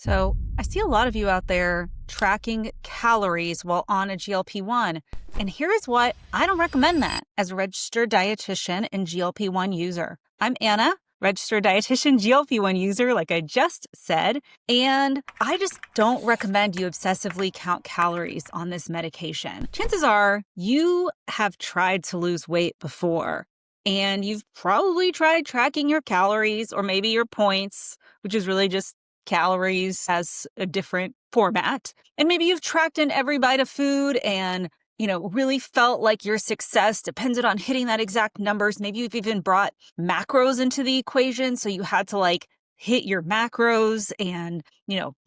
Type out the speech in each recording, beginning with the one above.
So I see a lot of you out there tracking calories while on a GLP-1. And here is why I don't recommend that as a registered dietitian and GLP-1 user. I'm Anna, registered dietitian, GLP-1 user, like I just said. And I just don't recommend you obsessively count calories on this medication. Chances are you have tried to lose weight before. And you've probably tried tracking your calories or maybe your points, which is really just calories as a different format. And maybe you've tracked in every bite of food and, really felt like your success depended on hitting that exact numbers. Maybe you've even brought macros into the equation. So you had to hit your macros and,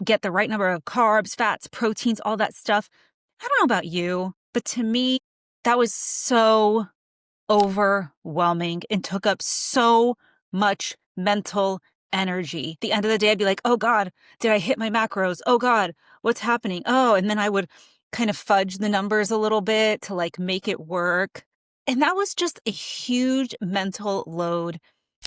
get the right number of carbs, fats, proteins, all that stuff. I don't know about you, but to me, that was so overwhelming and took up so much mental energy. At the end of the day, I'd be like, oh God, did I hit my macros? Oh God, what's happening? Oh, and then I would kind of fudge the numbers a little bit to make it work. And that was just a huge mental load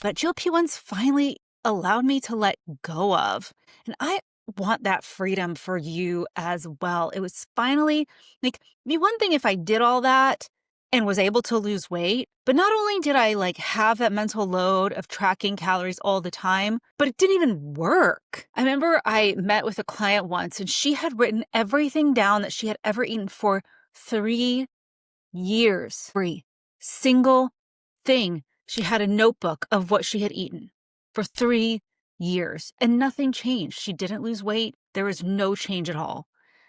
that GLP-1s finally allowed me to let go of. And I want that freedom for you as well. It was finally it'd be one thing if I did all that and was able to lose weight. But not only did I have that mental load of tracking calories all the time, but it didn't even work. I remember I met with a client once and she had written everything down that she had ever eaten for 3 years. Every single thing. She had a notebook of what she had eaten for 3 years and nothing changed. She didn't lose weight. There was no change at all.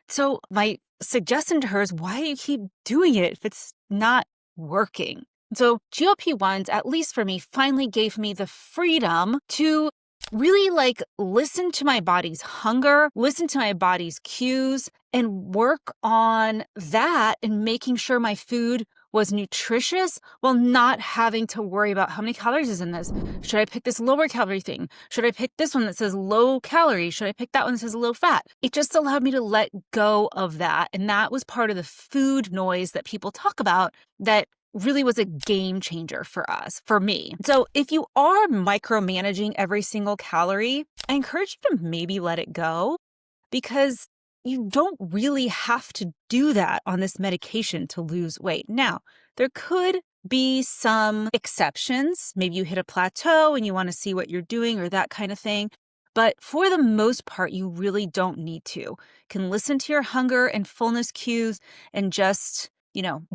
So my suggestion to her is, why do you keep doing it if it's not working? So GLP-1s, at least for me, finally gave me the freedom to really listen to my body's hunger, listen to my body's cues, and work on that and making sure my food was nutritious while not having to worry about how many calories is in this. Should I pick this lower calorie thing? Should I pick this one that says low calorie? Should I pick that one that says low fat? It just allowed me to let go of that. And that was part of the food noise that people talk about that really was a game changer for me. So if you are micromanaging every single calorie, I encourage you to maybe let it go, because you don't really have to do that on this medication to lose weight. Now, there could be some exceptions. Maybe you hit a plateau and you want to see what you're doing or that kind of thing. But for the most part, you really don't need to. You can listen to your hunger and fullness cues and just,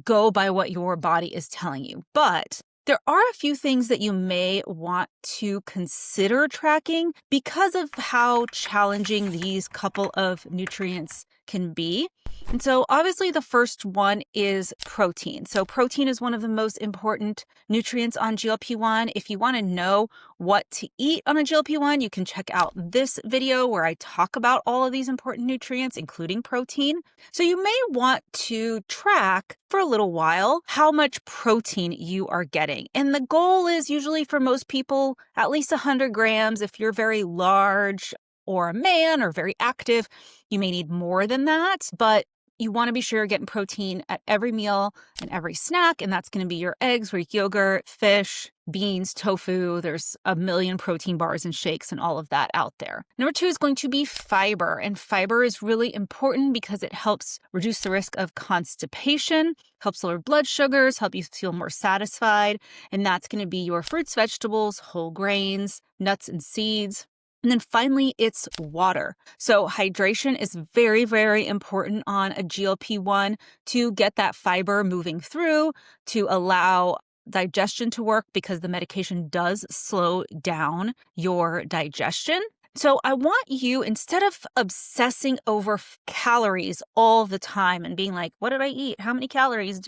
go by what your body is telling you. But there are a few things that you may want to consider tracking because of how challenging these couple of nutrients can be. And so obviously the first one is protein. So protein is one of the most important nutrients on GLP-1. If you want to know what to eat on a GLP-1, you can check out this video where I talk about all of these important nutrients, including protein. So you may want to track for a little while how much protein you are getting. And the goal is usually for most people, at least 100 grams. If you're very large or a man or very active, you may need more than that, but you want to be sure you're getting protein at every meal and every snack, and that's going to be your eggs, Greek yogurt, fish, beans, tofu. There's a million protein bars and shakes and all of that out there. Number 2 is going to be fiber, and fiber is really important because it helps reduce the risk of constipation, helps lower blood sugars, help you feel more satisfied, and that's going to be your fruits, vegetables, whole grains, nuts and seeds. And then finally, it's water. So hydration is very, very important on a GLP-1 to get that fiber moving through, to allow digestion to work, because the medication does slow down your digestion. So I want you, instead of obsessing over calories all the time and being like, what did I eat? How many calories?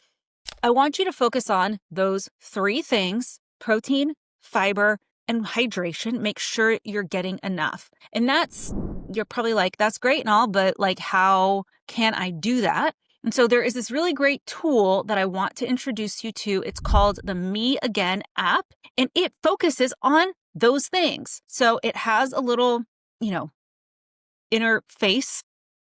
I want you to focus on those 3 things: protein, fiber, and hydration. Make sure you're getting enough. And you're probably like, that's great and all, but how can I do that? And so there is this really great tool that I want to introduce you to. It's called the Me Again app, and it focuses on those things. So it has a little, interface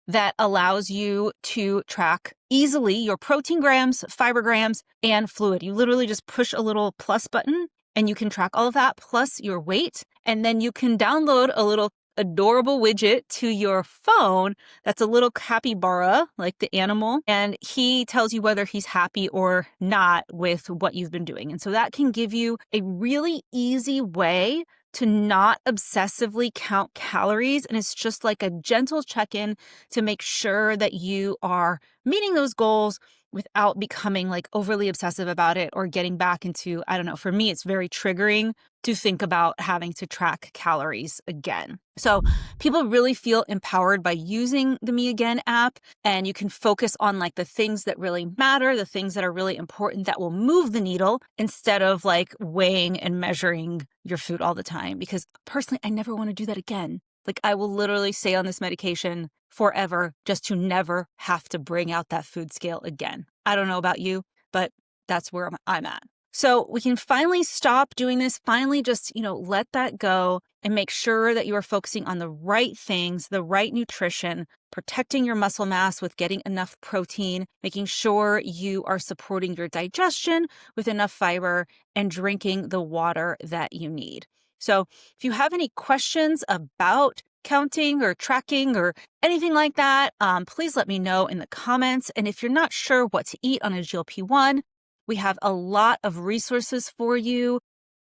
that allows you to track easily your protein grams, fiber grams, and fluid. You literally just push a little plus button and you can track all of that plus your weight. And then you can download a little adorable widget to your phone that's a little capybara, like the animal, and he tells you whether he's happy or not with what you've been doing. And so that can give you a really easy way to not obsessively count calories. And it's just like a gentle check-in to make sure that you are meeting those goals without becoming like overly obsessive about it or getting back into, I don't know, for me, it's very triggering to think about having to track calories again. So people really feel empowered by using the Me Again app, and you can focus on like the things that really matter, the things that are really important that will move the needle instead of like weighing and measuring your food all the time. Because personally, I never want to do that again. Like I will literally stay on this medication forever just to never have to bring out that food scale again. I don't know about you, but that's where I'm at. So we can finally stop doing this, finally just, let that go and make sure that you are focusing on the right things, the right nutrition, protecting your muscle mass with getting enough protein, making sure you are supporting your digestion with enough fiber, and drinking the water that you need. So if you have any questions about counting or tracking or anything like that, please let me know in the comments. And if you're not sure what to eat on a GLP-1, we have a lot of resources for you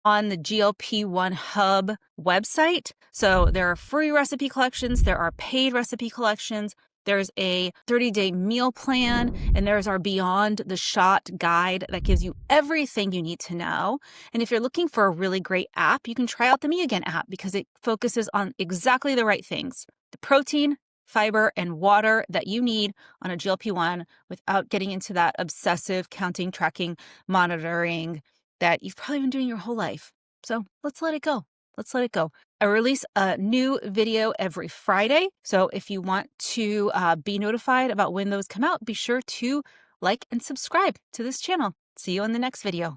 on the GLP-1 Hub website. So there are free recipe collections, there are paid recipe collections, there's a 30-day meal plan, and there's our Beyond the Shot guide that gives you everything you need to know. And if you're looking for a really great app, you can try out the Me Again app because it focuses on exactly the right things: the protein, fiber, and water that you need on a GLP-1 without getting into that obsessive counting, tracking, monitoring that you've probably been doing your whole life. So let's let it go. Let's let it go. I release a new video every Friday. So if you want to be notified about when those come out, be sure to like and subscribe to this channel. See you in the next video.